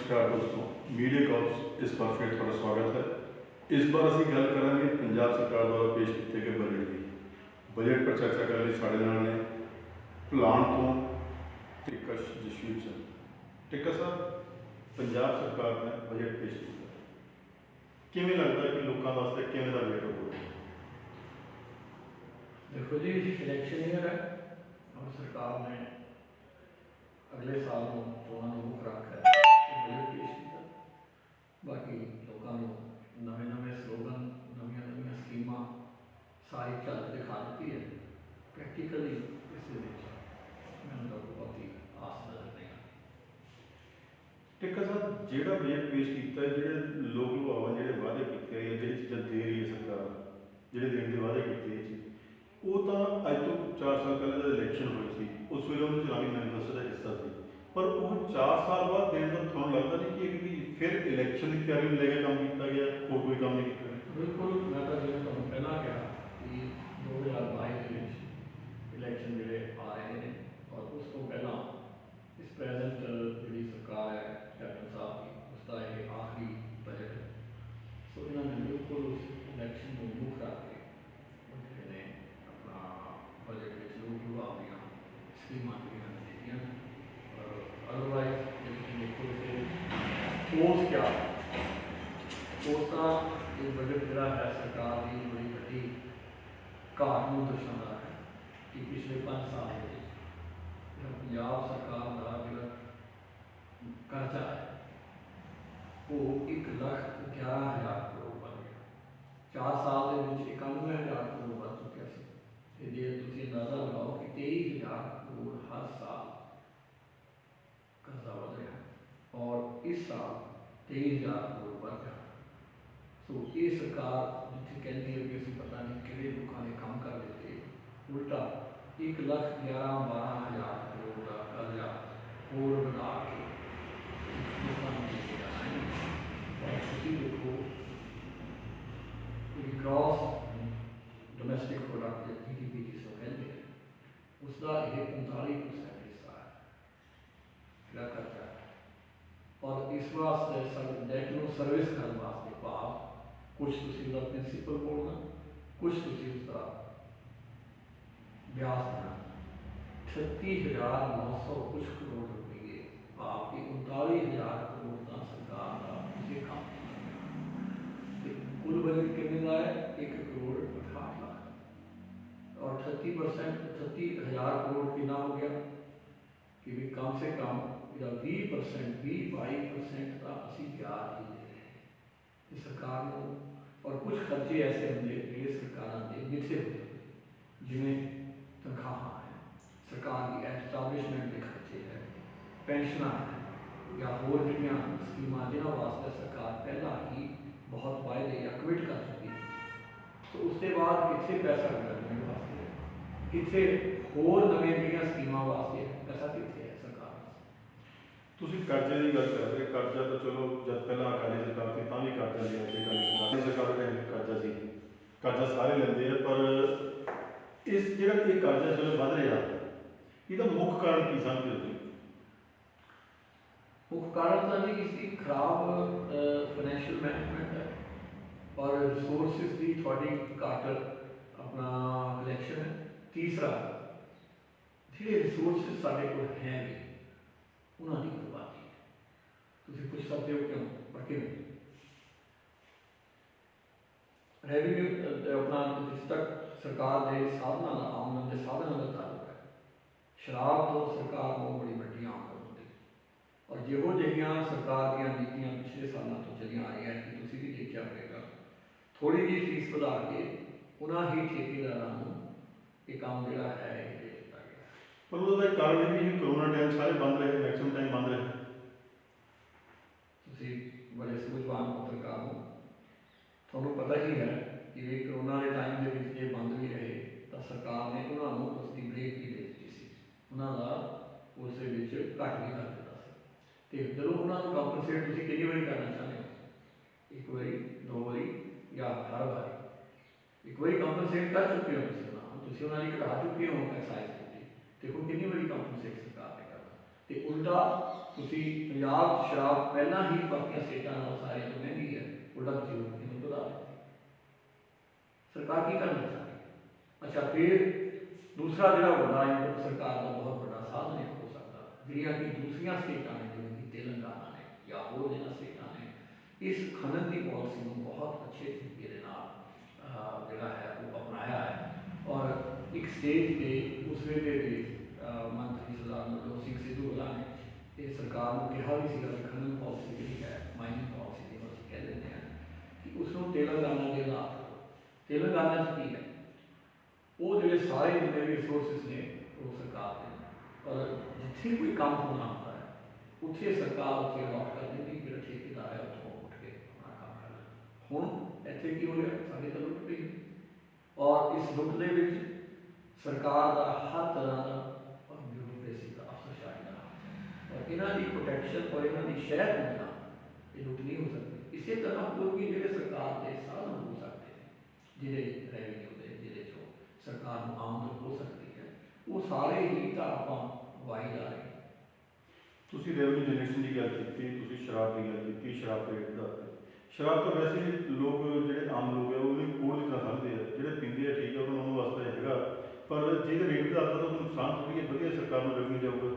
नमस्कार दोस्तों, media cops इस बार फिर थोड़ा स्वागत है। इस बार असीं गल करांगे पंजाब सरकार द्वारा पेश किए गए बजट की। बजट पर चर्चा करने लई साडे नाल ने भुलाण तो टिक्का जसवीर चंद। टिक्का साहब, पंजाब सरकार ने बजट पेश किया, किवें लगदा कि लोकां वास्ते किवें दा बजट होगा? देखो जी, इलैक्शन ईयर है और सरकार ने अगले साल चोणां नूं मुख रख है बजट पेश किया। बाकी लोगों को नवे नवे स्लोगन, नवी नवी स्कीमां सारी झल दिखा दी है। प्रैक्टिकली इस मैंने तो बहुत ही आस नजर नहीं आती। टिक्का साहब, जिहड़ा बजट पेश किया है, जिहड़े लोक लुभावन जिहड़े वादे कीते हैं, जिहड़ी चीज़ां दे रही है सरकार, जिहड़े देण दे वादे कीते हैं, वो तो अज तो 4 साल पहले जो इलैक्शन हुई थी उस वे उन्होंने चुनावी मैनीफेस्टो का हिस्सा थी, पर वो 4 साल बाद देने का थोड़ा लगता नहीं कि फिर इलैक्शन की तैयारी में लेकर काम किया गया और कोई काम नहीं किया? बिल्कुल, मैं तो जिन्हें तुम पहला कहा कि 2022 इलैक्शन जोड़े आ रहे हैं और उस तो पहला इस प्रेजेंट जी सरकार है कैप्टन साहब की, उसका ये आखिरी बजट है। सो इन्होंने बिल्कुल उस इलैक्शन को मुख रख के उन्होंने अपना बजट में लोग लुभावनियां स्कीमां दी। अदरवाइज देखो ठोस क्या ठोस का ये बजट जोड़ा है सरकार की बड़ी वड्डी घाट को दर्शाता है कि पिछले 5 साल में पंजाब सरकार का जो कर्जा है वो 1,11,000 करोड़ बन गया। 4 साल के 91,000 करोड़ बन चुका है। जे तुम अंदाजा लगाओ कि 23,000 करोड़ हर साल कर्जा बढ़ रहा है और इस साल 23,000 करोड़ बढ़ गया। सो ये सरकार जिथे कहती है कि असं पता नहीं कि लोगों ने काम कर देते, उल्टा 1,11,12,000 करोड़ का कर्जा होर बढ़ा के लोगों को दे दिया है। और तुम देखो क्रॉस डोमैसटिक प्रोडक्ट GDP जिसको कहते हैं उसका ये 45% हिस्सा है कर्जा है। और इस वास्ते डेट को सर्विस करने वास्ते भाव कुछ उसका प्रिंसीपल बोलना, कुछ उसका ब्याज देना। 38,900 कुछ करोड़ रुपये भाव की 39,000 करोड़ का सरकार का उसे काम कुल बजट कितने का है? 1,68 लाख और 38,000 करोड़ कितना हो गया कि भी कम से कम 20% 22% का असी ब्याज ही दे रहे हैं सरकार को। और कुछ खर्चे ऐसे होंगे जो सरकार के मिथे हुए जिन्हें तनख्वाह है, सरकार की एस्टाब्लिशमेंट के खर्चे है, पेंशन है या होर जो स्कीम जिन्होंने वास्ते सरकार पहला ही बहुत वायदे या कमिट कर चुकी है। तो उसके बाद कितने पैसा गवर्नमेंट वास्ते, कितने होर नवे जो स्कीम वास्ते पैसा कितने है सरकार? तुसीं कर्जे की गल कर रहे, कर्जा तो चलो जब पहला अकाली सरकार थी तां भी कर्जा लिया सी, अकाली सरकार के टाइम कर्जा सी, कर्जा सारे लेंदे हैं, पर इस जिहड़ा ये कर्जा चलो वध रहा इसका मुख्य कारण की समझदे हो? मुख्य कारण तो नहीं इसकी खराब फाइनैशियल मैनेजमेंट है और रिसोर्सिस की थोड़ी घट अपना कलैक्शन है। तीसरा जो रिसोर्सिस साढ़े को है भी उन्होंने बर्बादी है। तुम पूछ सकते हो क्यों, पर क्यों रेवन्यू अपना जिस तक सरकार के साधनों का आमदन के साधनों का ताल्लुक है, शराब तो सरकार को बड़ी वड्डी आमदन होती और जो जहियाँ सरकार दी नीतियाँ पिछले सालों तो चलिया आ रही हैं कि तुम भी देखा होगा थोड़ी जी फीस बढ़ा के उन्होंने ही ठेकेदारों ये काम जोड़ा है ये दे दिता गया। पर उसका कारण ये भी कोरोना टाइम सारे बंद रहे, मैक्सिमम टाइम बंद रहे। तुम बड़े सूझवान पत्रकार हो, थोड़ा पता ही है कि वे कोरोना के टाइम के बंद भी रहे तो सरकार ने उन्होंने उसकी ब्रेक भी दे दी सी, उन्होंने उस घट भी कर दिता तो चलो उन्होंने कंपनसेट तुम कितनी बारी करना चाहते हो? एक बारी, 2 बारी या हर बारी? एक बारी कंपनसेट कर चुके हो तुम उन्होंने घटा चुके हो एक्साइज ड्यूटी, देखो कितनी बारी कंपनसेट सरकार ने करना। ਤੇ ਉਲਟਾ ਤੁਸੀਂ ਪੰਜਾਬ 'ਚ ਸ਼ਰਾਬ ਪਹਿਲਾਂ ਹੀ ਬਾਕੀਆਂ ਸਟੇਟਾਂ ਨਾਲੋਂ ਸਾਰਿਆਂ ਤੋਂ ਮਹਿੰਗੀ ਹੈ, ਉਲਟਾ ਤੁਸੀਂ ਰੋਟੀ ਨੂੰ ਵਧਾ ਦਿੱਤੀ। ਸਰਕਾਰ ਕੀ ਕਰਨਾ ਚਾਹੁੰਦੀ ਹੈ? ਅੱਛਾ, ਫਿਰ ਦੂਸਰਾ ਜਿਹੜਾ ਵੱਡਾ ਇਨਪੁਟ ਸਰਕਾਰ ਦਾ ਬਹੁਤ ਵੱਡਾ ਸਾਧਨ ਇਹ ਹੋ ਸਕਦਾ, ਜਿਹੜੀਆਂ ਕਿ ਦੂਸਰੀਆਂ ਸਟੇਟਾਂ ਨੇ ਜਿਵੇਂ ਕਿ ਤੇਲੰਗਾਨਾ ਨੇ ਜਾਂ ਹੋਰ ਜਿਹਨਾਂ ਸਟੇਟਾਂ ਨੇ ਇਸ ਖਨਨ ਦੀ ਪਾਲਿਸੀ ਨੂੰ ਬਹੁਤ ਅੱਛੇ ਤਰੀਕੇ ਦੇ ਨਾਲ ਜਿਹੜਾ ਹੈ ਉਹ ਅਪਣਾਇਆ ਹੈ। ਔਰ ਇੱਕ ਸਟੇਜ 'ਤੇ ਉਸ ਵੇਲੇ ਦੇ ਮੰਤਰੀ ਸਰਦਾਰ ਨਵਜੋਤ ਸਿੰਘ ਸਿੱਧੂ ਹੋਰਾਂ ਨੇ ਇਹ ਸਰਕਾਰ ਨੂੰ ਕਿਹਾ ਵੀ ਸੀਗਾ ਕਿ ਖਨਨ ਪਾਲਿਸੀ ਜਿਹੜੀ ਹੈ, ਮਾਈਨਿੰਗ ਪਾਲਿਸੀ ਜਿਹਨੂੰ ਅਸੀਂ ਕਹਿ ਦਿੰਦੇ ਹਾਂ, ਕਿ ਉਸ ਨੂੰ ਤੇਲੰਗਾਨਾ ਦੇ ਅਧਾਰ ਤੇਲੰਗਾਨਾ 'ਚ ਕੀ ਹੈ, ਉਹ ਜਿਹੜੇ ਸਾਰੇ ਜਿੰਨੇ ਵੀ ਰਿਸੋਰਸਿਸ ਨੇ ਉਹ ਸਰਕਾਰ ਦੇ ਨੇ। ਔਰ ਜਿੱਥੇ ਕੋਈ ਕੰਮ ਹੋਣਾ ਹੁੰਦਾ ਹੈ ਉੱਥੇ ਸਰਕਾਰ ਉੱਥੇ ਅਡਾਪਟ ਕਰ ਦਿੰਦੀ, ਜਿਹੜਾ ਠੇਕੇਦਾਰ ਹੈ ਉੱਥੋਂ ਉੱਠ ਕੇ ਆਪਣਾ ਕੰਮ ਕਰਦਾ। ਹੁਣ ਇੱਥੇ ਕੀ ਹੋ ਰਿਹਾ, ਸਾਡੇ ਤਾਂ ਲੁੱਟ ਪਈ, ਔਰ ਇਸ ਲੁੱਟ ਦੇ ਵਿੱਚ ਸਰਕਾਰ ਦਾ ਹਰ ਤਰ੍ਹਾਂ ਦਾ ਬਿਊਰੋਕ੍ਰੇਸੀ ਦਾ ਅਫਸਰਸ਼ਾਹੀ ਦਾ ਹੱਥ ਹੈ। ਔਰ ਇਹਨਾਂ ਦੀ ਪ੍ਰੋਟੈਕਸ਼ਨ ਔਰ ਇਹਨਾਂ ਦੀ ਸ਼ਹਿਰ ਤੋਂ ਬਿਨਾਂ ਇਹ ਲੁੱਟ ਨਹੀਂ ਹੋ ਸਕਦੀ। ਇਸੇ ਤਰ੍ਹਾਂ ਹੋਰ ਵੀ ਜਿਹੜੇ ਸਰਕਾਰ ਦੇ ਸਾਧਨ ਹੋ ਸਕਦੇ ਨੇ, ਜਿਹੜੇ ਰੈਵਨਿਊ ਦੇ ਜਿਹਦੇ ਚੋਂ ਸਰਕਾਰ ਨੂੰ ਆਮਦਨ ਹੋ ਸਕਦੀ ਹੈ, ਉਹ ਸਾਰੇ ਹੀ ਤਾਂ ਆਪਾਂ ਵਾਈ ਜਾ ਰਹੇ। ਤੁਸੀਂ ਰੈਵਨਿਊ ਜਨਰੇਸ਼ਨ ਦੀ ਗੱਲ ਕੀਤੀ, ਤੁਸੀਂ ਸ਼ਰਾਬ ਦੀ ਗੱਲ ਕੀਤੀ, ਸ਼ਰਾਬ ਦੇ ਰੇਟ ਦਾ। ਸ਼ਰਾਬ ਤਾਂ ਵੈਸੇ ਵੀ ਲੋਕ ਜਿਹੜੇ ਆਮ ਲੋਕ ਹੈ ਉਹਨੂੰ ਕੋਲ ਦੀ ਤਰ੍ਹਾਂ ਸਮਝਦੇ ਆ, ਜਿਹੜੇ ਪੀਂਦੇ ਆ ਠੀਕ ਹੈ ਉਹਨਾਂ ਨੂੰ ਵਾਸਤੇ ਹੈਗਾ, ਪਰ ਜਿਹਦੇ ਰੇਟ ਦਾ ਤਾਂ ਉਹਨੂੰ ਨੁਕਸਾਨ ਥੋੜ੍ਹੀ ਹੈ, ਵਧੀਆ ਸਰਕਾਰ ਨੂੰ ਰੈਵਨਿਊ ਜਾਊਗਾ।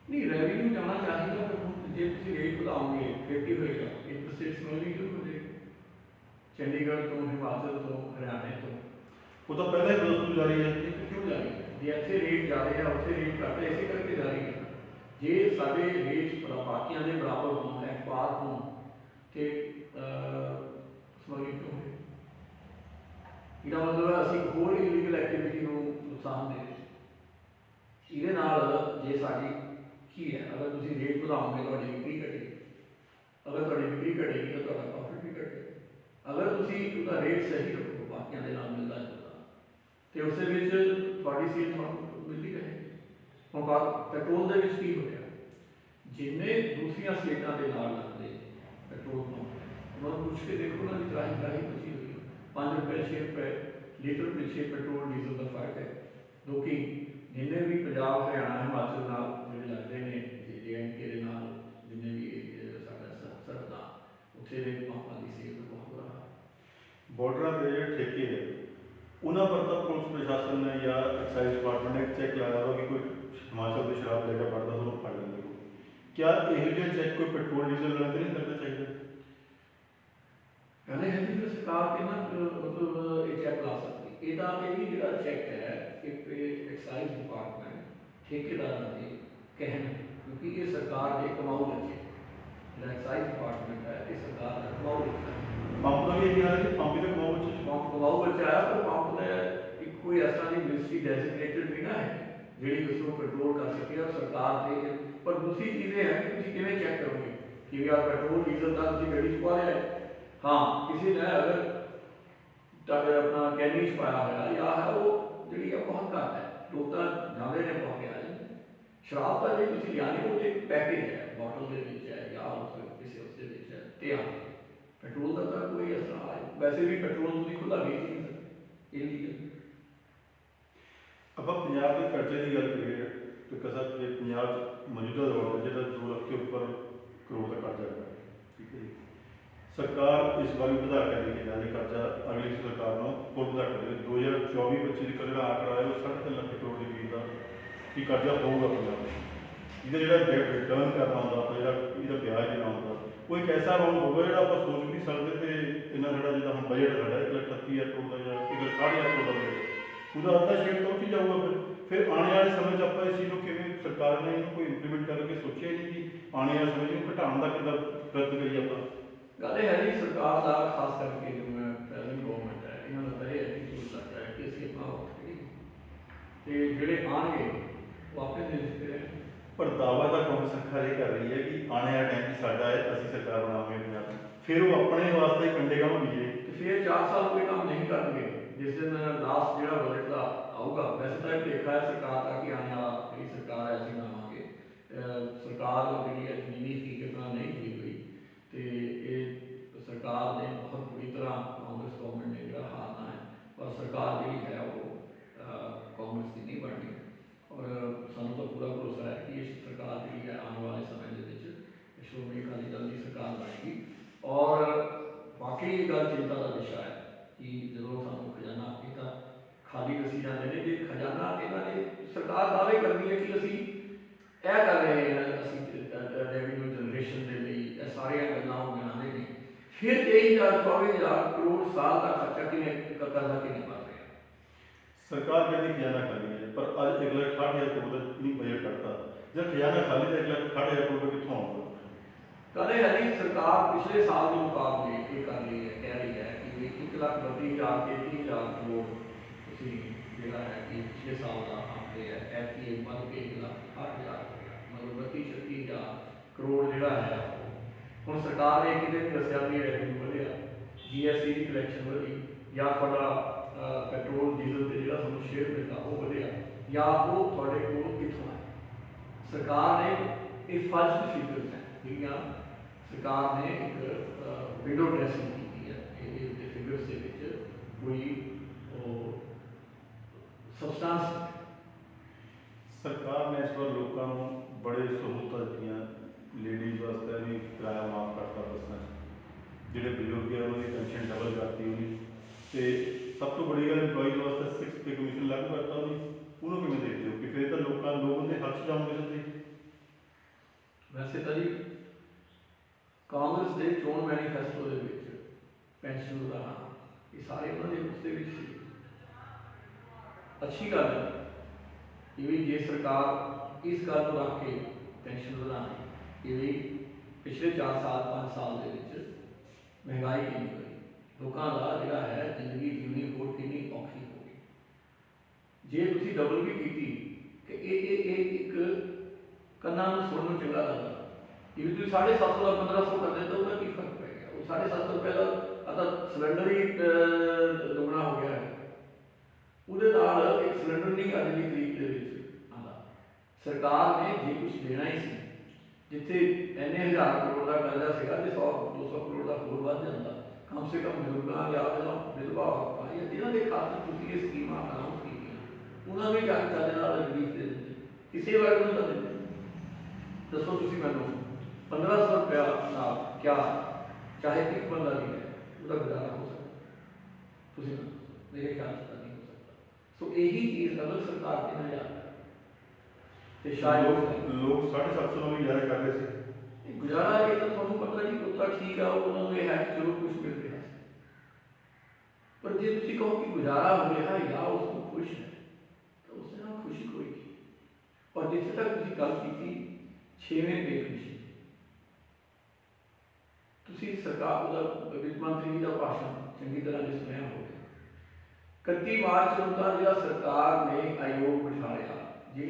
ਨਹੀਂ, ਰੈਵਨਿਊ ਜਾਣਾ ਚਾਹੀਦਾ, ਪਰ ਹੁਣ ਜੇ ਤੁਸੀਂ ਰੇਟ ਵਧਾਓਗੇ ਫਿਰ ਕੀ ਹੋਏਗਾ? ਇੰਟਰਸਟੇਟ ਸਮਗਲਿੰਗ ਸ਼ੁਰੂ ਹੋ ਜਾਏਗੀ, ਚੰਡੀਗੜ੍ਹ ਤੋਂ, ਹਿਮਾਚਲ ਤੋਂ, ਹਰਿਆਣੇ ਤੋਂ। ਉਹ ਤਾਂ ਪਹਿਲਾਂ ਹੀ ਦੋਸਤ ਜਾਰੀ ਹੈ। ਕਿਉਂ ਜਾਰੀ ਹੈ? ਜੇ ਇੱਥੇ ਰੇਟ ਜ਼ਿਆਦਾ ਹੈ ਉੱਥੇ ਰੇਟ ਘੱਟ ਹੈ, ਇਸੇ ਕਰਕੇ ਜਾਰੀ ਹੈ। ਜੇ ਸਾਡੇ ਰੇਟ ਬਾਕੀਆਂ ਦੇ ਬਰਾਬਰ ਹੋਣ, ਐਤਬਾਰ ਹੋਣ, ਤੇ ਸਮਗਲਿੰਗ ਕਿਉਂ ਹੋਵੇ? ਇਹਦਾ ਮਤਲਬ ਹੈ ਅਸੀਂ ਹੋਰ ਇਲੀਗਲ ਐਕਟੀਵਿਟੀ ਨੂੰ ਨੁਕਸਾਨ ਦੇ ਰਹੇ। ਇਹਦੇ ਨਾਲ ਜੇ ਸਾਡੀ ਕੀ ਹੈ, ਅਗਰ ਤੁਸੀਂ ਰੇਟ ਵਧਾਓਗੇ ਤੁਹਾਡੀ ਵਿਕਰੀ ਘਟੇਗੀ, ਅਗਰ ਤੁਹਾਡੀ ਵਿਕਰੀ ਘਟੇਗੀ ਤਾਂ ਤੁਹਾਡਾ ਪ੍ਰੋਫਿਟ ਵੀ ਘਟੇਗਾ। ਅਗਰ ਤੁਸੀਂ ਉਹਦਾ ਰੇਟ ਸਹੀ ਰੱਖੋ ਬਾਕੀਆਂ ਦੇ ਨਾਲ ਮਿਲਦਾ ਜੁਲਦਾ, ਤੇ ਉਸ ਦੇ ਵਿੱਚ ਤੁਹਾਡੀ ਸੀਟ ਤੁਹਾਨੂੰ ਮਿਲਦੀ ਰਹੇਗੀ। ਹੁਣ ਪੈਟਰੋਲ ਦੇ ਵਿੱਚ ਕੀ ਹੋ ਰਿਹਾ, ਜਿੰਨੇ ਦੂਸਰੀਆਂ ਸਟੇਟਾਂ ਦੇ ਨਾਲ ਲੱਗਦੇ ਪੈਟਰੋਲ ਪੰਪ ਉਹਨਾਂ ਨੂੰ ਪੁੱਛ ਕੇ ਦੇਖੋ, ਉਹਨਾਂ ਦੀ ਤਰਾਹੀ ਬਚੀ ਹੋਈ ਹੈ। 5 ਰੁਪਏ 6 ਰੁਪਏ ਲੀਟਰ ਪਿੱਛੇ ਪੈਟਰੋਲ ਡੀਜ਼ਲ ਦਾ ਫਰਕ ਹੈ। ਲੋਕੀ ਜਿੰਨੇ ਵੀ ਪੰਜਾਬ, ਹਰਿਆਣਾ, ਹਿਮਾਚਲ ਨਾਲ ਜਿਹੜੇ ਲੱਗਦੇ ਨੇ, JNK ਦੇ ਨਾਲ ਜਿੰਨੇ ਵੀ ਸਾਡਾ ਸਰਹੱਦਾਂ, ਉੱਥੇ ਦੇ ਪੰਪਾਂ ਦੀ ਸੇਲ ਬਹੁਤ ਬੁਰਾ ਹਾਲ। ਬਾਰਡਰਾਂ ਦੇ ਜਿਹੜੇ ਠੇਕੇ ਹੈ ਉਹਨਾਂ ਪਰ ਤਾਂ ਪੁਲਿਸ ਪ੍ਰਸ਼ਾਸਨ ਨੇ ਜਾਂ ਐਕਸਾਈਜ਼ ਡਿਪਾਰਟਮੈਂਟ ਨੇ ਚੈੱਕ ਲਾਇਆ ਵਾ ਕਿ ਕੋਈ ਹਿਮਾਚਲ ਦੀ ਸ਼ਰਾਬ ਲੈ ਕੇ ਫੜਦਾ ਤੁਹਾਨੂੰ ਫੜ ਲੈਂਦੇ ਹੋ। ਕਿਆ ਇਹੋ ਜਿਹਾ ਚੈੱਕ ਕੋਈ ਪੈਟਰੋਲ ਡੀਜ਼ਲ ਵਾਲੇ ਤੇ ਨਹੀਂ ਕਰਨਾ ਚਾਹੀਦਾ? ਕਹਿੰਦੇ ਹੈ ਕਿ ਸਰਕਾਰ ਕਿੰਨਾ ਮਤਲਬ ਇਹ ਚੈੱਕ ਲਾ ਸਕਦੀ। ਇਹਦਾ ਇਹ ਵੀ ਜਿਹੜਾ ਚੈੱਕ ਹੈ ਇਹ ਐਕਸਾਈਜ਼ ਡਿਪਾਰਟਮੈਂਟ ਠੇਕੇਦਾਰਾਂ ਦੇ ਕਹਿਣ, ਕਿਉਂਕਿ ਇਹ ਸਰਕਾਰ ਦੇ ਕਮਾਊ ਵਿੱਚ ਹੈ। ਜਿਹੜਾ ਐਕਸਾਈਜ਼ ਡਿਪਾਰਟਮੈਂਟ ਹੈ ਇਹ ਸਰਕਾਰ ਦਾ ਕਮਾਊ ਵਿੱਚ ਹੈ। ਪੰਪ ਦਾ ਵੀ ਇਹ ਹਾਲ ਹੈ ਕਿ ਪੰਪ ਵੀ ਤਾਂ ਕਮਾਊ ਵਿੱਚ, ਪੰਪ ਕਮਾਊ ਵਿੱਚ ਆਇਆ, ਪਰ ਪੰਪ ਦਾ ਇੱਕ ਕੋਈ ਇਸ ਤਰ੍ਹਾਂ ਦੀ ਮਿਨਿਸਟਰੀ ਡੈਜ਼ਿਗਨੇਟਡ ਵੀ ਨਾ ਹੈ ਜਿਹੜੀ ਉਸ ਨੂੰ ਕੰਟਰੋਲ ਕਰ ਸਕੇ। ਔਰ ਸਰਕਾਰ ਦੇ ਪਰ ਦੂਸਰੀ ਚੀਜ਼ ਇਹ ਹੈ ਕਿ ਤੁਸੀਂ ਕਿਵੇਂ ਚੈੱਕ ਕਰੋਗੇ ਕਿ ਯਾਰ ਪੈਟਰੋਲ ਡੀਜ਼ਲ ਦਾ ਤੁਸੀਂ ਗੱਡੀ 'ਚ ਪਾ ਲਿਆ ਹੈ, ਹਾਂ ਕਿਸੇ ਨੇ ਅਗਰ ਆਪਣਾ ਕੈਨੀ 'ਚ ਪਾਇਆ ਹੋਇਆ ਜਾਂ ਹੈ ਉਹ ਜਿਹੜੀ ਆ ਬਹੁਤ ਘੱਟ ਹੈ, ਲੋਕ ਤਾਂ ਜਾਂਦੇ ਨੇ ਪਾ ਕੇ ਆ ਜਾਂਦੇ। ਸ਼ਰਾਬ ਤਾਂ ਜੇ ਤੁਸੀਂ ਲਿਆਣੀ ਉਹ ਇੱਕ ਪੈਕੇਜ ਹੈ, ਬੋਟਲ ਦੇ ਵਿੱਚ ਹੈ ਜਾਂ ਕਿਸੇ ਉਸ ਦੇ ਵਿੱਚ ਹੈ ਤੇ ਆ ਪੈਟਰੋਲ ਦਾ ਤਾਂ ਕੋਈ ਇਸ ਤਰ੍ਹਾਂ ਵੈਸੇ ਵੀ ਪੈਟਰੋਲ ਤੁਸੀਂ ਖੁੱਲ੍ਹਾ ਵੇਚ ਨਹੀਂ ਸਕਦੇ, ਇਲੀਗਲ। ਆਪਾਂ ਪੰਜਾਬ ਦੇ ਕਰਜ਼ੇ ਦੀ ਗੱਲ ਕਰੀਏ ਤਾਂ ਕਸਾ ਕਿ ਪੰਜਾਬ 'ਚ ਮੌਜੂਦਾ ਦੌਰ ਜਿਹੜਾ 2 ਲੱਖ ਦੇ ਉੱਪਰ ਕਰੋੜ ਦਾ ਕਰਜ਼ਾ ਹੈ, ਠੀਕ ਹੈ ਜੀ। ਸਰਕਾਰ ਇਸ ਵਾਰੀ ਵਧਾ ਕੇ ਦੇ ਕੇ ਜਾਵੇ ਕਰਜ਼ਾ, ਅਗਲੀ ਸਰਕਾਰ ਨੂੰ ਹੋਰ ਵਧਾ ਕੇ ਦੇਵੇ। 2024-25 ਦਾ ਜਿਹੜਾ ਆંકੜਾ ਹੈ ਉਹ 3.5 ਲੱਖ ਕਰੋੜ ਦੇ ਕਰੀਬ ਦਾ ਕੀ ਕਰਜ਼ਾ ਹੋਊਗਾ ਪੰਜਾਬ ਦਾ। ਇਹਦਾ ਜਿਹੜਾ ਰਿਟਰਨ ਕਰਨਾ ਹੁੰਦਾ ਆਪਾਂ, ਜਿਹੜਾ ਇਹਦਾ ਵਿਆਜ ਜਿਹੜਾ ਹੁੰਦਾ ਉਹ ਇੱਕ ਐਸਾ ਅਮਾਊਂਟ ਹੋਊਗਾ ਜਿਹੜਾ ਆਪਾਂ ਸੋਚ ਵੀ ਨਹੀਂ ਸਕਦੇ। ਤੇ ਇਹਨਾਂ ਸਾਡਾ ਜਿੱਦਾਂ ਹੁਣ ਬਜਟ ਸਾਡਾ 1,38,000 ਕਰੋੜ ਦਾ ਜਾਂ 1,60,000 ਕਰੋੜ ਦਾ ਬਜਟ, ਉਹਦਾ ਅੱਧਾ ਸ਼ੇਅਰ ਤਾਂ ਉੱਥੇ ਜਾਊਗਾ। ਫਿਰ ਆਉਣ ਵਾਲੇ ਸਮੇਂ 'ਚ ਆਪਾਂ ਇਸ ਚੀਜ਼ ਨੂੰ ਕਿਵੇਂ ਸਰਕਾਰ ਨੇ ਇਹਨੂੰ ਕੋਈ ਇੰਪਲੀਮੈਂਟ ਕਰਕੇ ਸੋਚਿਆ ਹੀ ਨਹੀਂ ਕਿ ਆਉਣ ਵਾਲੇ ਸਮੇਂ 'ਚ ਇਹਨੂੰ ਘਟਾਉਣ ਦਾ ਕਿੱਦਾਂ ਪ੍ਰਯਤਨ ਕਰੀਏ ਆਪਾਂ। ਗੱਲ ਇਹ ਹੈ ਜੀ, ਸਰਕਾਰ ਦਾ ਖਾਸ ਕਰਕੇ ਜੋ ਪ੍ਰੈਜ਼ੈਂਟ ਗਵਰਨਮੈਂਟ ਹੈ ਇਹਨਾਂ ਦਾ ਤਾਂ ਇਹ ਐਟੀਟਿਊਡ ਲੱਗਦਾ ਹੈ ਕਿ ਅਸੀਂ ਆਪਣਾ ਵਕਤ ਕਰੀਏ ਤੇ ਜਿਹੜੇ ਆਉਣਗੇ ਉਹ ਆਪੇ ਦੇ ਦਿੱਤੇ ਰਹੇ। ਪਰ ਦਾਅਵਾ ਤਾਂ ਕਾਂਗਰਸ ਸਰਕਾਰ ਇਹ ਕਰ ਰਹੀ ਹੈ ਕਿ ਆਉਣ ਵਾਲਾ ਟਾਈਮ ਸਾਡਾ ਹੈ, ਅਸੀਂ ਸਰਕਾਰ ਬਣਾਵਾਂਗੇ ਪੰਜਾਬ ਦੀ। ਫਿਰ ਉਹ ਆਪਣੇ ਵਾਸਤੇ ਕੰਡੇ ਕੰਮ ਬੀਜੇ ਤੇ ਫਿਰ 4 ਸਾਲ ਕੋਈ ਕੰਮ ਨਹੀਂ ਕਰਨਗੇ। ਜਿਸ ਦਿਨ ਲਾਸਟ ਜਿਹੜਾ ਬਜਟ ਦਾ ਆਊਗਾ, ਵੈਸੇ ਤਾਂ ਇਹ ਦੇਖਾ ਹੈ ਸਰਕਾਰ ਦਾ ਕਿ ਆਉਣ ਵਾਲਾ ਜਿਹੜੀ ਸਰਕਾਰ ਹੈ ਅਸੀਂ ਬਣਾਵਾਂਗੇ। ਸਰਕਾਰ ਜਿਹੜੀ ਹੈ ਜ਼ਮੀਨੀ ਹਕੀਕਤ ਨਾਲ ਨਹੀਂ ਜੁੜੀ ਹੋਈ ਤੇ ਇਹ ਸਰਕਾਰ ਨੇ ਬਹੁਤ ਬੁਰੀ ਤਰ੍ਹਾਂ ਕਾਂਗਰਸ ਗਵਰਨਮੈਂਟ ਨੇ ਜਿਹੜਾ ਹਾਰਨਾ ਹੈ। ਪਰ ਸਰਕਾਰ ਜਿਹੜੀ ਹੈ ਉਹ ਕਾਂਗਰਸ ਦੀ ਨਹੀਂ ਬਣਨੀ। ਔਰ ਸਾਨੂੰ ਤਾਂ ਪੂਰਾ ਭਰੋਸਾ ਹੈ ਕਿ ਇਹ श्रोमणी अकाली दल की सरकार बनेगी। और वाकई ये गल चिंता का विषय है कि जो सानू खजाना ये तो खाली दसी जाते हैं जो खजाना इन्होंने सरकार दावे करती है कि असी यह कर रहे हैं, असी रेवन्यू जनरेशन के लिए यह सारिया गल्लां गिनाने ने, फिर 23,000-24,000 करोड़ साल का खर्चा किमें करना किमें बन रहा है। सरकार कहती खजाना खाली है, पर अज 1,60,000 करोड़ का नहीं बजट करता। जब खजाना खाली तो 1,60,000 करोड़ कितों आऊगा? कहने हली सरकार पिछले साल के मुकाबले ये कर रही है, कह रही है कि 1,32,000 33,000 करोड़ तुसी जिहड़ा है कि पिछले साल का आंकड़े है ऐतकी बन के 1,60,000 हो गया, मतलब 32-36,000 करोड़ जिहड़ा है। हुण सरकार ने किते भी दस्सिया भी रेवन्यू वधिया, GST की कलैक्शन वधी, या तुहाडा पेट्रोल डीजल से जिहड़ा तुहानूं शेयर मिलता वो वधिया, या वो तुहाडे कोल कित्थों आए। सरकार ने ये फर्ज फिगर्स है जिहड़ियां सरकार ने एक विंडो ड्रेसिंग की है, ये फिगर्स के विच कोई सबसटेंस। सरकार ने इस बार लोगों को बड़े सहूलत दी, लेडीज़ वास्ते भी किराया माफ़ करता बसा, जोड़े बजुर्ग है उन्होंने पेंशन डबल करती उन्हें, तो सब तो बड़ी गल इंप्लॉइज वास्ते 6 पे कमीशन लागू करता उन्होंने किमें देखते हो कि फिर तो लोग उन्हें हर्ष जाऊंगे जल्दी। वैसे तो जी कांग्रेस के चोण मैनीफेस्टो के पेंशन बढ़ाना ये सारे उन्होंने उसके अच्छी गल है कि भी जे सरकार इस गल को रख के पेंशन बढ़ाने कि भी पिछले 4 साल 5 साल के महंगाई कितनी हुई, लोगों का जोड़ा है जिंदगी जीवनी होर कितनी औखी हो गई। जे तुसी डबल भी की कि एक कन्ना सुनने में चंगा लगता कि भी तुम 750 का 1500 कर देते तो की फर्क पै गया, वो 750 रुपये का तो सिलेंडर ही दुगना हो गया है, वो एक सिलेंडर नहीं अज की तरीक के आता। सरकार ने जो कुछ देना ही सी, जिथे इन्ने 1000 करोड़ का कर्जा सीगा तो 100-200 करोड़ का होर बढ़ जाता, कम से कम बजुर्गों या विधवा औरतां या जिन्हों के खातर तुसीं ये स्कीमां अनाउंस कीतियां उन्होंने भी जाके साडे नाल रिलीफ दे दिंदे, किसी वर्ग नूं तां दिंदे। दसो तुसीं मैनूं 1500 रुपया नाल क्या चाहे एक बंदा भी है उसका गुजारा हो सकता? तुसीं मेरे ख्याल से नहीं हो सकता। सो यही चीज़ अगर सरकार के ना जाता तो शायद लोग 750 में गुजारा कर रहे थे। गुजारा ये तो थोड़ा पता नहीं होता, ठीक है उन्होंने है कि चलो कुछ मिल रहा है, पर जो तुम कहो कि गुजारा हो रहा है या उसको खुश है तो उससे ना खुशी कोई नहीं। और जिथे तक तुम गल की 6वें पे कमीशन, तुम सरकार वित्त मंत्री का भाषण चंगी तरह जो सुनिया हो, 31 मार्च उनका जो सरकार ने आयोग बिठाया जी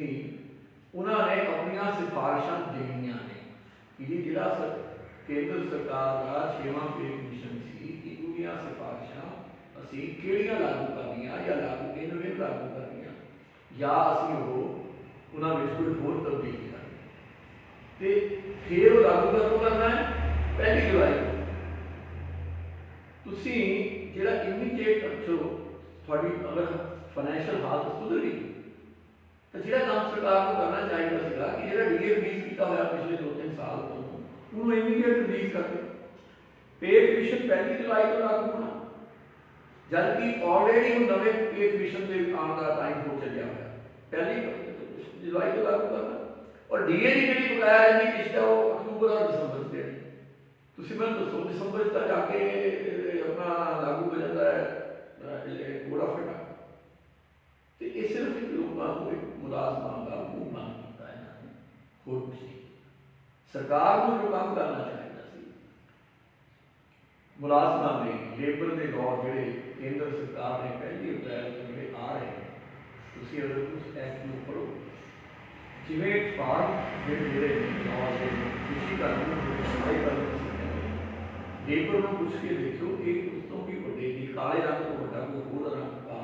उन्होंने अपन सिफारिशा देनिया ने कि जो केंद्र सरकार का 6वां पे कमीशन सी कि उनकी सिफारिशा असी किहड़ियां लागू करनिया या लागू इन्होंने लागू करनिया या असी वो उन्होंने कोई होर तब्दीली करनी, तो फिर वो लागू कदों करना है 1 जुलाई को। तुसी जिहड़ा इमीडिएट अच्छो थोड़ी अगर फाइनैशियल हालत सुधर गई तो जो काम सरकार को करना चाहिए सीगा कि जो DA रिलीज किया हुआ पिछले 2-3 साल तो उन्होंने इमीडिएट रिलीज कर दे, पे कमीशन 1 जुलाई को लागू होना, जबकि ऑलरेडी वो नवे पे कमीशन के आने का टाइम हो चलिया हुआ 1 जुलाई को लागू करना, और DA की जी बकाया रहनी किस्त है वो अक्तूबर और दिसंबर से देनी। तुम मैं दसो दिसंबर तक जाके अपना लागू हो जाता है घोड़ा फटा, तो ये सिर्फ एक लोगों को एक मुलाजमान का मुंह बंद किया है इन्होंने, होर कुछ नहीं। सरकार को जो काम करना चाहिए मुलाजमान ने लेबर के लॉ जोड़े केंद्र सरकार ने 1 अप्रैल जो आ रहे हैं, तुम अगर उस एक्ट में पढ़ो जिमें फार्म जोड़े लॉ के कृषि कानून सफाई कानून लेबर में पूछ के देखो कि उस तो भी बड़े काले रंग को बड़ा कोई होर रंग का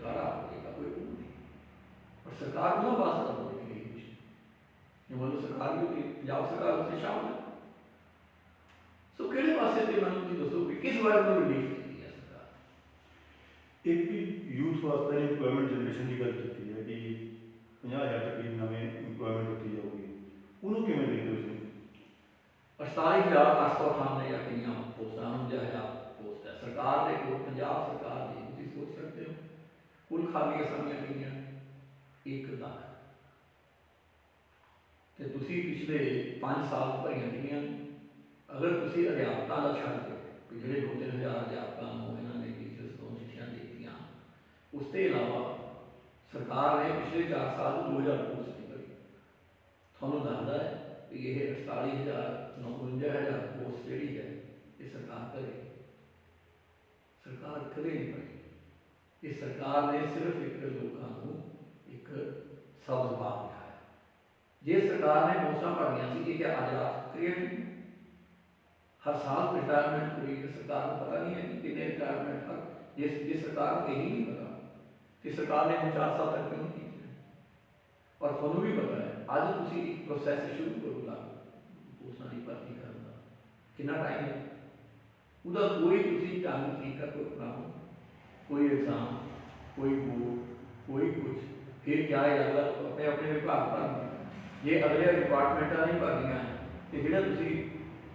काला होगा कोई वो नहीं, और सरकार को ना पास कर देगी मतलब सरकार भी पंजाब सरकार उससे शामिल है। सो किहड़े पासे ते मैं तुसीं दसो कि किस वर्ग को रिलीफ दी है सरकार। एक भी यूथ वास्ते इंप्लॉयमेंट जनरेशन की गल की है कि 50,000 तक नवे इंप्लॉयमेंट की जाऊगी, उन्होंने किमें देखते हो? 48,898 ਜਾਂ ਕਿੰਨੀਆਂ ਪੋਸਟਾਂ 49,000 पोस्ट है सरकार के कोल पंजाब सरकार की तुसीं सोच सकते हो कुल खाली असामियां कितनियां 1 लाख ते तुसीं पिछले 5 साल भरियां कितनियां अगर तुसीं अध्यापकों का छड्ड दो कि जिहड़े 2-3 हज़ार अध्यापकों को इन्होंने टीचर्स को चिट्ठियां देतियां उसके अलावा सरकार ने पिछले 4 साल 2,000 पोस्ट नहीं भरी थानूं लगदा है कि यह 48,000 पोस्ट जिहड़ी है ये सरकार करेगी सरकार कदे नहीं बनी इस सरकार ने सिर्फ एक लोगों को एक सब्ज बाग दिखाया जे सरकार ने पोस्टां भरनियां सी कि क्या अज रात क्रिएट नहीं हर साल रिटायरमेंट पूरी सरकार को पता नहीं है कि कितने रिटायरमेंट हर जिस सरकार को यही नहीं पता कि सरकार ने हम 4 साल तक क्यों की और थानू भी पता है अज तुसीं एक प्रोसैस शुरू करो ला पोस्टां की भर्ती करने का कितना टाइम है उदा कोई तुसीं ढंग तरीका कोई अपनाओ कोई एग्जाम कोई बोर्ड कोई कुछ फिर क्या है अगला अपने अपने विभाग भरना जे अगले डिपार्टमेंटा नहीं भरनियां तो जिहड़ा तुसीं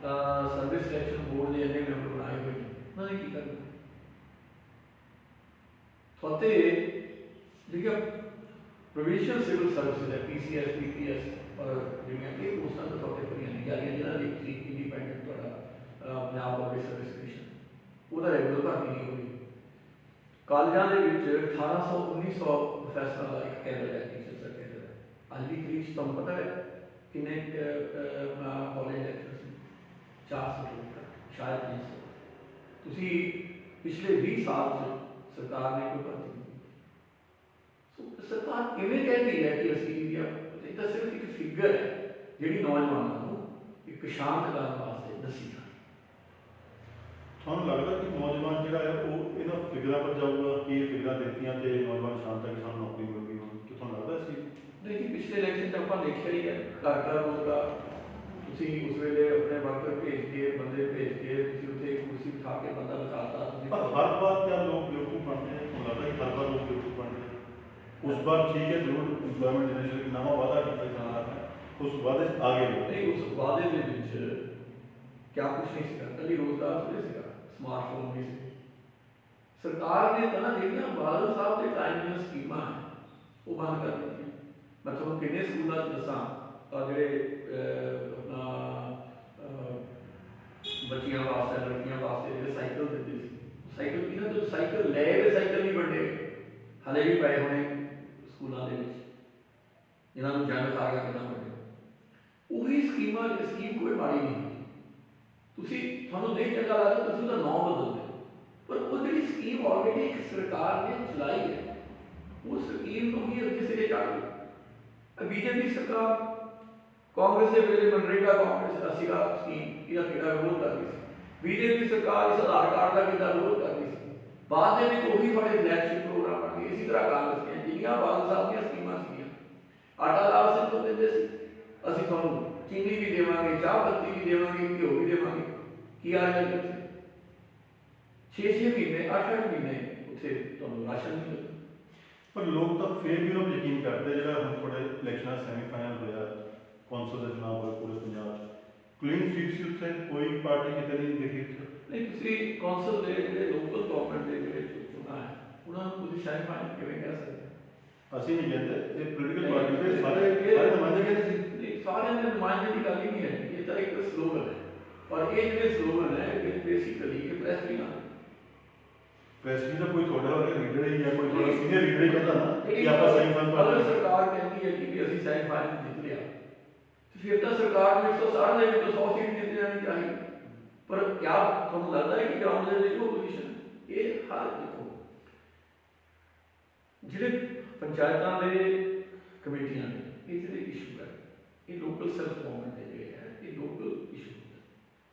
सर्विस सिलेक्शन बोर्ड के इन्ने मैंबर बनाए हुए उन्होंने की करना थोते जिहड़ियां प्रोविजनल सिविल सर्विस है PCS PPS और जिहड़ियां ये पोस्टां तो थोड़े भरियां नहीं जा रही जिन्हां दी इंडिपेंडेंट तुहाडा पंजाब पब्लिक सर्विस कमीशन ਉਹਦਾ ਰੈਗੂਲਰ ਭਰਤੀ नहीं हुई ਕਾਲਜਾਂ ਦੇ ਵਿੱਚ 1800-1900 ਪ੍ਰੋਫੈਸਰਾਂ ਦਾ ਇੱਕ ਕੈਡਰ ਹੈ ਟੀਚਰ ਦਾ ਕੈਡਰ ਅੱਜ ਦੀ ਤਰੀਕ 'ਚ ਤੁਹਾਨੂੰ ਪਤਾ ਹੈ ਕਿੰਨੇ ਕਾਲਜ ਲੈਕਚਰਸ ਨੇ 400 ਤੋਂ ਘੱਟ ਸ਼ਾਇਦ 300 ਤੁਸੀਂ ਪਿਛਲੇ 20 ਸਾਲ 'ਚ ਸਰਕਾਰ ਨੇ ਕੋਈ ਭਰਤੀ ਨਹੀਂ ਸੋ ਸਰਕਾਰ ਕਿਵੇਂ ਕਹਿੰਦੀ ਹੈ ਕਿ ਅਸੀਂ ਇਹ ਤਾਂ ਸਿਰਫ ਇੱਕ ਫਿਗਰ ਹੈ ਜਿਹੜੀ ਨੌਜਵਾਨਾਂ ਨੂੰ ਇੱਕ ਸ਼ਾਂਤ ਕਰਨ ਵਾਸਤੇ ਦੱਸੀ ਤੁਹਾਨੂੰ ਲੱਗਦਾ ਕਿ ਨੌਜਵਾਨ ਜਿਹੜਾ ਹੈ ਉਹ ਇਹਨਾਂ ਫਿਗਰਾਂ ਪਰ ਜਾਊਗਾ ਕਿ ਇਹ ਫਿਗਰਾਂ ਦਿੱਤੀਆਂ ਤੇ ਨੌਜਵਾਨ ਸ਼ਾਨ ਤੱਕ ਸਾਨੂੰ ਨੌਕਰੀ ਮਿਲ ਗਈ ਹੁਣ ਕਿ ਤੁਹਾਨੂੰ ਲੱਗਦਾ ਸੀ देखिए पिछले इलेक्शन से ਆਪਾਂ देखा ही है घर घर रोजगार ਤੁਸੀਂ ਉਸ ਵੇਲੇ ਆਪਣੇ ਵਰਕਰ ਭੇਜ ਕੇ ਬੰਦੇ ਭੇਜ ਕੇ ਤੁਸੀਂ ਉੱਥੇ ਕੁਰਸੀ ਬਿਠਾ ਕੇ ਬੰਦਾ ਬਿਠਾਤਾ ਤੁਸੀਂ ਪਰ ਹਰ ਵਾਰ क्या लोग बेवकूफ़ बनते हैं ਤੁਹਾਨੂੰ ਲੱਗਦਾ कि हर बार लोग बेवकूफ़ बनते हैं उस बार ठीक है जरूर एम्प्लॉयमेंट जनरेशन की नवा वादा किया जाना है उस वादे आगे नहीं उस वादे ਦੇ ਵਿੱਚ क्या कुछ नहीं सीखा कभी रोजगार थोड़े सीखा स्मार्टफोन भी सी सरकार ने ਤਾਂ ਜਿਹੜੀਆਂ ਬਾਦਲ ਸਾਹਿਬ ਦੇ ਟਾਈਮ ਦੀਆਂ ਸਕੀਮਾਂ ਹੈ ਉਹ ਬੰਦ ਕਰ ਦਿੱਤੀਆਂ मैं ਤੁਹਾਨੂੰ ਕਿੰਨੇ ਸਕੂਲਾਂ 'ਚ ਦੱਸਾਂ ਜਿਹੜੇ ਆਪਣਾ ਬੱਚੀਆਂ ਵਾਸਤੇ ਲੜਕੀਆਂ ਵਾਸਤੇ ਜਿਹੜੇ ਸਾਈਕਲ ਦਿੰਦੇ ਸੀ ਸਾਈਕਲ ਕਿਹਨਾਂ ਤੋਂ ਸਾਈਕਲ ਲੈ ਕੇ ਸਾਈਕਲ ਨਹੀਂ ਵੰਡੇ ਹਾਲੇ ਵੀ ਪਏ ਹੋਣੇ ਸਕੂਲਾਂ ਦੇ ਵਿੱਚ ਜਿਨ੍ਹਾਂ ਨੂੰ ਜੰਗ ਖਾ ਗਿਆ ਕਿੰਨਾ ਵੰਡੇ ਉਹੀ ਸਕੀਮ ਕੋਈ ਮਾੜੀ ਨਹੀਂ ਹੁੰਦੀ ਤੁਸੀਂ ਤੁਹਾਨੂੰ ਨਹੀਂ ਚੰਗਾ ਲੱਗਦਾ ਤੁਸੀਂ ਉਹਦਾ ਨਾਮ ਬਦਲ ਦਿਓ ਪਰ ਉਹ ਜਿਹੜੀ ਸਕੀਮ ਆਲਰੇਡੀ ਇੱਕ ਸਰਕਾਰ ਨੇ ਚਲਾਈ ਹੈ ਉਹ ਸਕੀਮ ਨੂੰ ਹੀ ਅੱਗੇ ਸਿਰੇ ਚੜ੍ਹ ਗਈ बीजेपी सरकार कांग्रेस के वेले मनरेगा कांग्रेस का सीगा स्कीम ਇਹਦਾ ਕਿਹੜਾ ਵਿਰੋਧ ਕਰਦੀ ਸੀ बीजेपी सरकार इस आधार कार्ड ਦਾ ਕਿਹਦਾ ਵਿਰੋਧ ਕਰਦੀ ਸੀ ਬਾਅਦ ਦੇ ਵਿੱਚ ਉਹੀ ਸਾਡੇ ਫਲੈਗਸ਼ਿਪ ਪ੍ਰੋਗਰਾਮ ਬਣ ਗਏ ਇਸੇ ਤਰ੍ਹਾਂ ਕਾਂਗਰਸ ਦੀਆਂ ਜਿਹੜੀਆਂ ਬਾਦਲ ਸਾਹਿਬ ਦੀਆਂ ਸਕੀਮਾਂ ਸੀਗੀਆਂ ਆਟਾ ਲਾਭ ਸਿੰਘ ਤੋਂ ਦਿੰਦੇ ਸੀ ਅਸੀਂ ਤੁਹਾਨੂੰ ਚੀਨੀ ਵੀ ਦੇਵਾਂਗੇ ਚਾਹ ਪੱਤੀ ਵੀ ਦੇਵਾਂਗੇ ਘਿਓ ਵੀ ਦੇਵਾਂਗੇ ਕੀ ਆ ਰਿਹਾ ਜੀ ਉੱਥੇ 6-6 ਮਹੀਨੇ 8-8 ਮਹੀਨੇ ਉੱਥੇ ਤੁਹਾਨੂੰ ਰਾਸ਼ਨ ਨਹੀਂ ਮਿਲਦਾ पर लोग तो फिर भी लोग यकीन करते हैं जो हम थोड़े इलेक्शन सैमीफाइनल होया कौंसल के चुनाव होए पूरे पंजाब क्लीन स्वीप से उत्थे कोई पार्टी कितने नहीं दिखी नहीं तुसी कौंसल दे ਜਿਹੜੇ ਲੋਕਲ ਗਵਰਨਮੈਂਟ ਦੇ ਜਿਹੜੇ ਚੁਣਾ ਹੈ ਉਹਨਾਂ ਨੂੰ ਤੁਸੀਂ ਸੈਮੀਫਾਈਨਲ ਕਿਵੇਂ ਕਹਿ ਸਕਦੇ ਅਸੀਂ ਨਹੀਂ ਕਹਿੰਦੇ ਇਹ ਪੋਲੀਟੀਕਲ ਪਾਰਟੀ ਦੇ ਸਾਰੇ ਨੁਮਾਇੰਦੇ ਕਹਿੰਦੇ ਸੀ ਨਹੀਂ ਸਾਰਿਆਂ ਦੇ ਨੁਮਾਇੰਦੇ ਦੀ ਗੱਲ ਹੀ ਨਹੀਂ ਹੈ ਇਹ ਤਾਂ ਇੱਕ ਸਲੋਗਨ ਹੈ ਔਰ ਇਹ ਜਿਹੜੇ ਸਲੋਗਨ ਹੈ ਇਹ ਬੇਸਿਕਲੀ ਇਹ ਪ੍ਰੈਸ ਵੀ ਨਾ प्रेस भी तो कोई थोड़ा और लीडर ही या कोई थोड़ा सीनियर लीडर ही कहता ना कि आपका सैमीफाइनल पर अगर सरकार कहती है कि ਅਸੀਂ ਸੈਮੀਫਾਈਨਲ ਜਿੱਤ ਲਿਆ ਤੇ ਫਿਰ ਤਾਂ ਸਰਕਾਰ ਨੂੰ 160 ਦੇ ਵਿੱਚੋਂ 100 ਸੀਟ ਜਿੱਤ ਜਾਣੀ ਚਾਹੀਦੀ ਪਰ क्या ਤੁਹਾਨੂੰ ਲੱਗਦਾ ਹੈ ਕਿ ਗਰਾਊਂਡ ਦੇ ਵਿੱਚ ਉਹ ਪੋਜੀਸ਼ਨ ਇਹ ਹਾਲ ਦੇਖੋ ਜਿਹੜੇ ਪੰਚਾਇਤਾਂ ਦੇ ਕਮੇਟੀਆਂ ਨੇ ਇਹ ਜਿਹੜੇ ਇਸ਼ੂ ਹੈ ਇਹ ਲੋਕਲ ਸੈਲਫ ਗਵਰਨਮੈਂਟ ਦੇ ਜਿਹੜੇ ਹੈ ਇਹ ਲੋਕਲ ਇਸ਼ੂ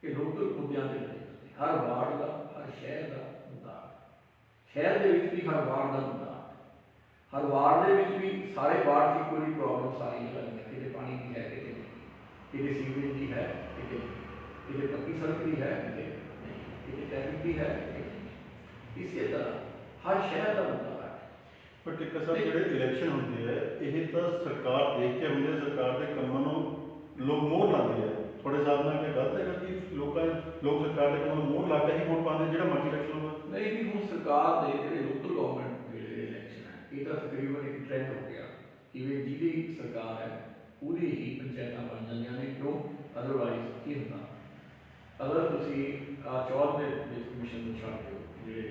ਇਹ ਲੋਕਲ ਮੁੱਦਿਆਂ ਤੇ ਹਰ ਵਾਰਡ ਦਾ ਹਰ ਸ਼ਹਿਰ ਦਾ शहर के भी हर वार्ड का मुद्दा हर वार्ड के भी सारे वार्ड की कोई प्रॉब्लम सारी जगह नहीं है कितने पानी की है कितने कितने सीवरेज की है कितने पक्की सड़क की है कितने कितने ट्रैफिक की है इसी तरह हर शहर का मुद्दा है पर टिक्का साहब जो इलेक्शन होंगे है ये तो सरकार देख के होंगे सरकार के कामों लोग मोह लाते हैं ਤੁਹਾਡੇ ਹਿਸਾਬ ਨਾਲ ਇਹ ਗਲਤ ਹੈਗਾ ਕਿ ਲੋਕ ਸਰਕਾਰ ਦੇ ਕੋਲ ਮੋਹਰ ਲਾ ਕੇ ਹੀ ਵੋਟ ਪਾਉਂਦੇ ਜਿਹੜਾ ਮਰਜ਼ੀ ਇਲੈਕਸ਼ਨ ਹੋਵੇ? ਨਹੀਂ ਵੀ ਹੁਣ ਸਰਕਾਰ ਦੇ ਜਿਹੜੇ ਲੋਕਲ ਗਵਰਨਮੈਂਟ ਦੇ ਜਿਹੜੇ ਇਲੈਕਸ਼ਨ ਹੈ ਇਹ ਤਾਂ ਤਕਰੀਬਨ ਇੱਕ ਟ੍ਰੈਂਡ ਹੋ ਗਿਆ ਕਿ ਵੀ ਜਿਹਦੀ ਸਰਕਾਰ ਹੈ ਉਹਦੀ ਹੀ ਪੰਚਾਇਤਾਂ ਬਣ ਜਾਂਦੀਆਂ ਨੇ। ਕਿਉਂ? ਅਦਰਵਾਈਜ਼ ਕੀ ਹੁੰਦਾ, ਅਗਰ ਤੁਸੀਂ ਚੌਥ ਦੇ ਵਿੱਚ ਕਮਿਸ਼ਨ ਨੂੰ ਛੱਡ ਦਿਓ, ਜਿਹੜੇ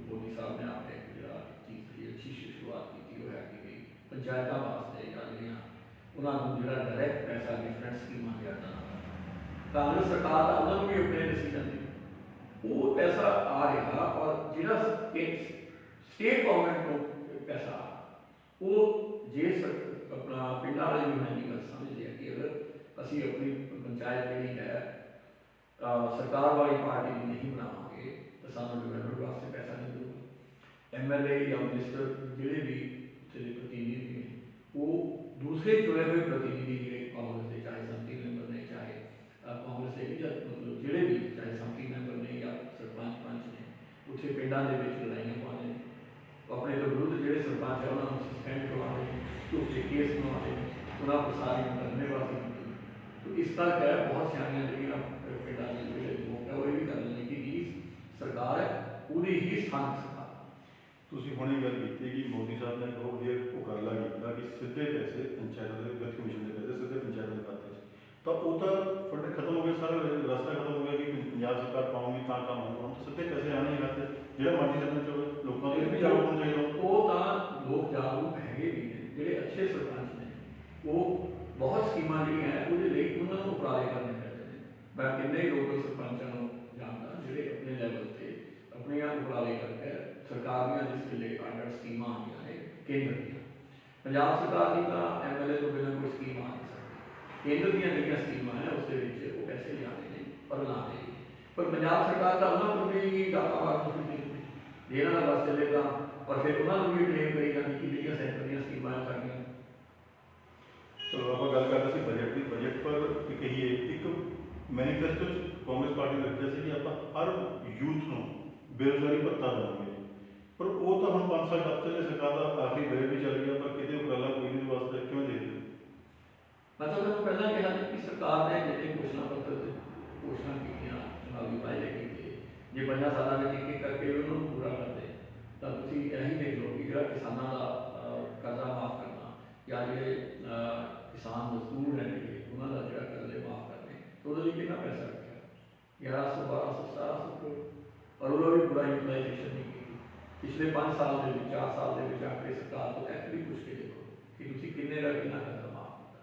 ਮੋਦੀ ਸਾਹਿਬ ਨੇ ਆਪਣੇ ਜਿਹੜਾ ਚੀਜ਼ ਦੀ ਅੱਛੀ ਸ਼ੁਰੂਆਤ ਕੀਤੀ ਉਹ ਹੈ ਕਿ ਵੀ ਪੰਚਾਇਤਾਂ ਵਾਸਤੇ ਜਾਂ ਜਿਹੜੀਆਂ ਉਹਨਾਂ ਨੂੰ ਜਿਹੜਾ ਡਾਇਰੈਕਟ ਪੈਸਾ ਡਿਫਰੈਂਟ ਸਕੀਮਾਂ ਦੇ ਆਉਂਦਾ ਕਾਂਗਰਸ ਸਰਕਾਰ ਦਾ ਉਹਨਾਂ ਨੂੰ ਵੀ ਆਪਣੇ ਡਿਸੀਜਨ ਨੇ ਉਹ ਪੈਸਾ ਆ ਰਿਹਾ, ਔਰ ਜਿਹੜਾ ਸਟੇਟ ਗਵਰਨਮੈਂਟ ਨੂੰ ਪੈਸਾ ਉਹ ਜੇ ਆਪਣਾ ਪਿੰਡਾਂ ਵਾਲੇ ਵੀ ਮੈਂ ਗੱਲ ਸਮਝਦੇ ਆ ਕਿ ਅਗਰ ਅਸੀਂ ਆਪਣੀ ਪੰਚਾਇਤ ਜਿਹੜੀ ਹੈ ਸਰਕਾਰ ਵਾਲੀ ਪਾਰਟੀ ਦੀ ਨਹੀਂ ਬਣਾਵਾਂਗੇ ਤਾਂ ਸਾਨੂੰ ਡਿਵੈਲਪਮੈਂਟ ਵਾਸਤੇ ਪੈਸਾ ਨਹੀਂ ਦੇਊਗਾ। ਐਮਐਲਏ ਜਾਂ ਮਿਨਿਸਟਰ ਜਿਹੜੇ ਵੀ ਜਿਹੜੇ ਪ੍ਰਤੀਨਿਧੀ ਨੇ ਉਹ ਦੂਸਰੇ ਚੁਣੇ ਹੋਏ ਪ੍ਰਤੀਨਿਧੀ ਜਿਹੜੇ ਕਾਂਗਰਸ ਦੇ ਚਾਹੇ ਸੰਮਤੀ ਮੈਂਬਰ ਨੇ, ਚਾਹੇ ਕਾਂਗਰਸ ਦੇ ਜਾਂ ਮਤਲਬ ਜਿਹੜੇ ਵੀ ਚਾਹੇ ਸੰਮਤੀ ਮੈਂਬਰ ਨੇ ਜਾਂ ਸਰਪੰਚ ਪੰਚ ਨੇ, ਉੱਥੇ ਪਿੰਡਾਂ ਦੇ ਵਿੱਚ ਲੜਾਈਆਂ ਪਾਉਂਦੇ ਨੇ, ਆਪਣੇ ਤੋਂ ਵਿਰੁੱਧ ਜਿਹੜੇ ਸਰਪੰਚ ਹੈ ਉਹਨਾਂ ਨੂੰ ਸਸਪੈਂਡ ਕਰਵਾਉਂਦੇ ਨੇ, ਝੂਠੇ ਕੇਸ ਬਣਾਉਂਦੇ ਨੇ, ਉਹਨਾਂ ਨੂੰ ਸਾਰੀ ਕਰਨੇ ਵਾਸਤੇ तो इस तरह है बहुत सारियां ਜਿਹੜੀਆਂ ਪਿੰਡਾਂ ਦੇ ਜਿਹੜੇ ਲੋਕ ਹੈ ਉਹ ਇਹ ਵੀ ਕਰ ਲੈਂਦੇ ਕਿ ਜਿਹੜੀ ਸਰਕਾਰ ਹੈ ਉਹਦੀ ਹੀ ਸਥਾਨਕ ਸਰਕਾਰ। ਤੁਸੀਂ ਹੁਣੇ ਗੱਲ ਕੀਤੀ ਕਿ ਮੋਦੀ ਸਾਹਿਬ ਨੇ ਬਹੁਤ ਵਧੀਆ ਉਪਰਾਲਾ ਕੀਤਾ ਕਿ ਸਿੱਧੇ ਪੈਸੇ ਪੰਚਾਇਤਾਂ ਦੇ ਵਿੱਤ ਕਮਿਸ਼ਨ ਦੇ ਪੈਸੇ ਸਿੱਧੇ ਪੰਚਾਇਤਾਂ ਦੇ ਖਾਤੇ 'ਚ, ਤਾਂ ਉਹ ਤਾਂ ਫੰਡ ਖਤਮ ਹੋ ਗਿਆ, ਸਾਰਾ ਰਸਤਾ ਖਤਮ ਹੋ ਗਿਆ ਕਿ ਪੰਜਾਬ ਸਰਕਾਰ ਪਾਉਂਗੀ ਤਾਂ ਕੰਮ ਹੋਊਗਾ। ਹੁਣ ਸਿੱਧੇ ਪੈਸੇ ਆਣੇ ਹੀ ਖਾਤੇ, ਜਿਹੜਾ ਮਰਜ਼ੀ ਸਰਪੰਚ ਹੋਵੇ, ਲੋਕਾਂ ਦੇ ਵੀ ਜਾਗਰੂਕ ਹੋਣਾ ਚਾਹੀਦਾ। ਉਹ ਤਾਂ ਲੋਕ ਜਾਗਰੂਕ ਹੈਗੇ ਵੀ ਨੇ, ਜਿਹੜੇ ਅੱਛੇ ਸਰਪੰਚ ਨੇ ਉਹ ਬਹੁਤ ਸਕੀਮਾਂ ਜਿਹੜੀਆਂ ਹੈ ਉਹਦੇ ਲਈ ਉਹਨਾਂ ਨੂੰ ਉਪਰਾਲੇ ਕਰਨੇ ਪੈਂਦੇ ਨੇ। ਮੈਂ ਕਿੰਨੇ ਲੋਕਲ ਸਰਪੰਚਾਂ ਨੂੰ ਜਾਣਦਾ ਜਿਹੜੇ ਆਪਣੇ ਲੈਵਲ 'ਤੇ ਆਪਣੀਆਂ ਉਪਰਾਲੇ ਕਰਕੇ ਸਰਕਾਰ ਦੀਆਂ ਜਿਸ ਵੇਲੇ ਅੰਡਰ ਸਕੀਮਾਂ ਆਉਂਦੀਆਂ ਨੇ ਕੇਂਦਰ ਦੀਆਂ, ਪੰਜਾਬ ਸਰਕਾਰ ਦੀ ਤਾਂ ਐਮਐਲਏ ਤੋਂ ਬਿਨਾਂ ਕੋਈ ਸਕੀਮ ਆ ਨਹੀਂ ਸਕਦੀ। ਕੇਂਦਰ ਦੀਆਂ ਜਿਹੜੀਆਂ ਸਕੀਮਾਂ ਹੈ ਉਸ ਦੇ ਵਿੱਚ ਉਹ ਪੈਸੇ ਲਿਆਉਂਦੇ ਨੇ ਪਰ ਲਾਉਂਦੇ ਨੇ, ਪਰ ਪੰਜਾਬ ਸਰਕਾਰ ਦਾ ਉਹਨਾਂ ਨੂੰ ਵੀ ਡਾਟਾ ਵਾਰ ਜੇ ਇਹਨਾਂ ਦਾ ਬਸ ਚੱਲੇ ਤਾਂ ਪਰ ਫਿਰ ਉਹਨਾਂ ਨੂੰ ਵੀ ਟ੍ਰੇਨ ਕਰੀ ਜਾਂਦੀ ਕਿ ਜਿਹੜੀਆਂ ਸੈਂਟਰ ਦੀਆਂ ਸਕੀਮਾਂ ਸਾਡੀਆਂ। ਚਲੋ ਆਪਾਂ ਗੱਲ ਕਰਦੇ ਸੀ ਬਜਟ ਦੀ। ਬਜਟ ਪਰ ਕਹੀਏ ਇੱਕ ਮੈਨੀਫੈਸਟੋ 'ਚ ਕਾਂਗਰਸ ਪਾਰਟੀ ਨੇ ਰੱਖਿਆ ਸੀ ਕਿ ਆਪਾਂ ਹਰ ਯੂਥ ਨੂੰ ਬੇਰੁਜ਼ਗਾਰੀ ਭੱਤਾ ਦੇਵਾਂਗੇ, ਪਰ ਉਹ ਤਾਂ ਹੁਣ 5 ਸਾਲ ਤੱਕ ਚੱਲੇ, ਸਰਕਾਰ ਦਾ ਆਖਰੀ ਬਜਟ ਵੀ ਚੱਲ ਗਿਆ ਪਰ ਕਿਤੇ ਉਪਰਾਲਾ ਕੋਈ ਨਹੀਂ ਵਾਸਤੇ। ਕਿਵੇਂ ਦੇਖਦੇ ਹੋ? ਮਤਲਬ ਮੈਂ ਪਹਿਲਾਂ ਕਿਹਾ ਸੀ ਕਿ ਸਰਕਾਰ ਨੇ ਜਿਹੜੇ ਘੋਸ਼ਣਾ ਪੱਤਰ 'ਚ ਘੋਸ਼ਣਾ ਕੀਤੀਆਂ ਚੁਣਾਵੀ ਵਾਅਦੇ ਕੀਤੇ, ਜੇ 5 ਸਾਲਾਂ ਵਿੱਚ ਇੱਕ ਇੱਕ ਕਰਕੇ ਉਹਨਾਂ ਨੂੰ ਪੂਰਾ ਕਰਦੇ ਤਾਂ ਤੁਸੀਂ ਇਹੀ ਦੇਖ ਲਓ ਕਿ ਜਿਹੜਾ ਕਿਸਾਨਾਂ ਦਾ ਕਰਜ਼ਾ ਮਾਫ ਕਰਨਾ ਜਾਂ ਜਿਹੜੇ ਕਿਸਾਨ ਮਜ਼ਦੂਰ ਨੇ ਉਹਨਾਂ ਦਾ ਜਿਹੜਾ ਕਰਜ਼ੇ ਮਾਫ ਕਰਨੇ ਉਹਦੇ ਲਈ ਕਿੰਨਾ ਪੈਸਾ ਰੱਖਿਆ, 1100 1200 1700 ਕਰੋੜ, ਔਰ ਉਹਦਾ ਵੀ ਪੂਰਾ ਯੂਟੀਲਾਈਜੇਸ਼ਨ ਨਹੀਂ ਕੀਤੀ। ਪਿਛਲੇ 5 ਸਾਲ ਦੇ ਵਿੱਚ 4 ਸਾਲ ਦੇ ਵਿੱਚ ਆਖਰੀ ਸਰਕਾਰ ਤੋਂ ਐਕਚੁਅਲੀ ਪੁੱਛ ਕੇ ਦੇਖੋ ਕਿ ਤੁਸੀਂ ਕਿੰਨੇ ਦਾ ਕਿੰਨਾ ਕਰਜ਼ਾ ਮਾਫ ਕੀਤਾ।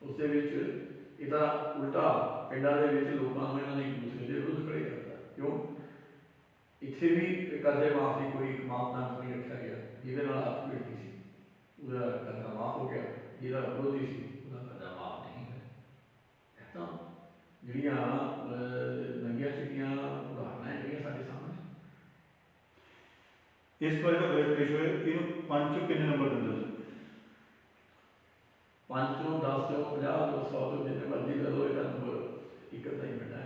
ਉਸ ਦੇ ਵਿੱਚ ਇਹਦਾ ਉਲਟਾ ਪਿੰਡਾਂ ਦੇ ਵਿੱਚ ਲੋਕਾਂ ਨੂੰ ਇਹਨਾਂ ਨੇ ਇੱਕ ਦੂਸਰੇ ਦੇ ਵਿਰੁੱਧ ਖੜੇ ਕਰਦਾ। ਕਿਉਂ? ਇੱਥੇ ਵੀ ਕਰਜ਼ੇ ਮਾਫ ਦੀ ਕੋਈ ਮਾਪਦੰਡ ਨਹੀਂ ਰੱਖਿਆ ਗਿਆ ਜਿਹਦੇ ਨਾਲ ਹੱਥ ਮਿਲਦੀ ਸੀ, ਉਹਦਾ ਕਰਜ਼ਾ ਮਾਫ ਹੋ ਗਿਆ, ਜਿਹਦਾ ਵਿਰੋਧੀ ਸੀ ਉਹਦਾ ਕਰਜ਼ਾ ਮਾਫ ਨਹੀਂ ਹੋਇਆ। ਇਹ ਤਾਂ ਜਿਹੜੀਆਂ ਨੰਗੀਆਂ ਚਿੱਟੀਆਂ ਉਦਾਹਰਨਾਂ ਜਿਹੜੀਆਂ ਸਾਡੇ ਸਾਹਮਣੇ। ਇਸ ਬਾਰੇ ਦਾ ਬਜਟ ਪੇਸ਼ ਹੋਇਆ, ਇਹਨੂੰ 5 ਚੋਂ ਕਿੰਨੇ ਨੰਬਰ ਦਿੰਦੇ ਹੋ? 5 ਚੋਂ 10 ਚੋਂ 50 ਚੋਂ 100 ਤੋਂ ਜਿੰਨੇ ਮਰਜ਼ੀ ਦੇ ਦਿਓ, ਇਹਦਾ ਨੰਬਰ ਇੱਕ ਅੱਧਾ ਹੀ ਮਿਲਦਾ ਹੈ।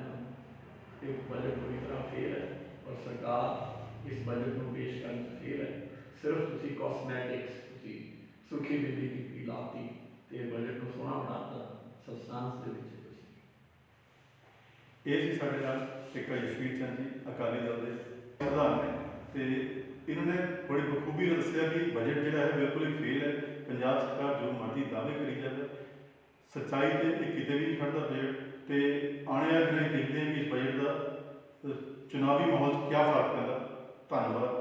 ਇਹ ਬਜਟ ਪੂਰੀ ਤਰ੍ਹਾਂ ਫੇਲ ਹੈ ਔਰ ਸਰਕਾਰ ਇਸ ਬਜਟ ਨੂੰ ਪੇਸ਼ ਕਰਨ 'ਚ ਫੇਲ ਹੈ। ਸਿਰਫ ਤੁਸੀਂ ਕਾਸਮੈਟਿਕਸ, ਤੁਸੀਂ ਸੁਰਖੀ ਬਿੰਦੀ ਕੀਤੀ ਲਾਤੀ ਤੇ ਬਜਟ ਨੂੰ ਸੋਹਣਾ ਬਣਾਤਾ, ਸਬਸਟੈਂਸ ਦੇ ਵਿੱਚ ਇਹ ਸੀ ਸਾਡੇ ਨਾਲ ਇੱਕ ਯਸ਼ਵੀਰ ਚੰਦ ਜੀ, ਅਕਾਲੀ ਦਲ ਦੇ ਪ੍ਰਧਾਨ ਨੇ, ਤੇ ਇਹਨਾਂ ਨੇ ਬੜੀ ਬਖੂਬੀ ਦੱਸਿਆ ਕਿ ਬਜਟ ਜਿਹੜਾ ਹੈ ਬਿਲਕੁਲ ਹੀ ਫੇਲ ਹੈ। ਪੰਜਾਬ ਸਰਕਾਰ ਜੋ ਮਰਜ਼ੀ ਦਾਅਵੇ ਕਰੀ ਜਾਵੇ, ਸੱਚਾਈ ਤੇ ਇਹ ਕਿਤੇ ਵੀ ਨਹੀਂ ਖੜਦਾ ਬਜਟ। ਤੇ ਆਉਣੇ ਵਾਲੇ ਦਿਨ ਦੇਖਦੇ ਹਾਂ ਕਿ ਇਸ ਬਜਟ ਦਾ ਚੁਣਾਵੀ ਮਾਹੌਲ 'ਚ ਕਿਆ ਫਰਕ ਪੈਂਦਾ। ਧੰਨਵਾਦ।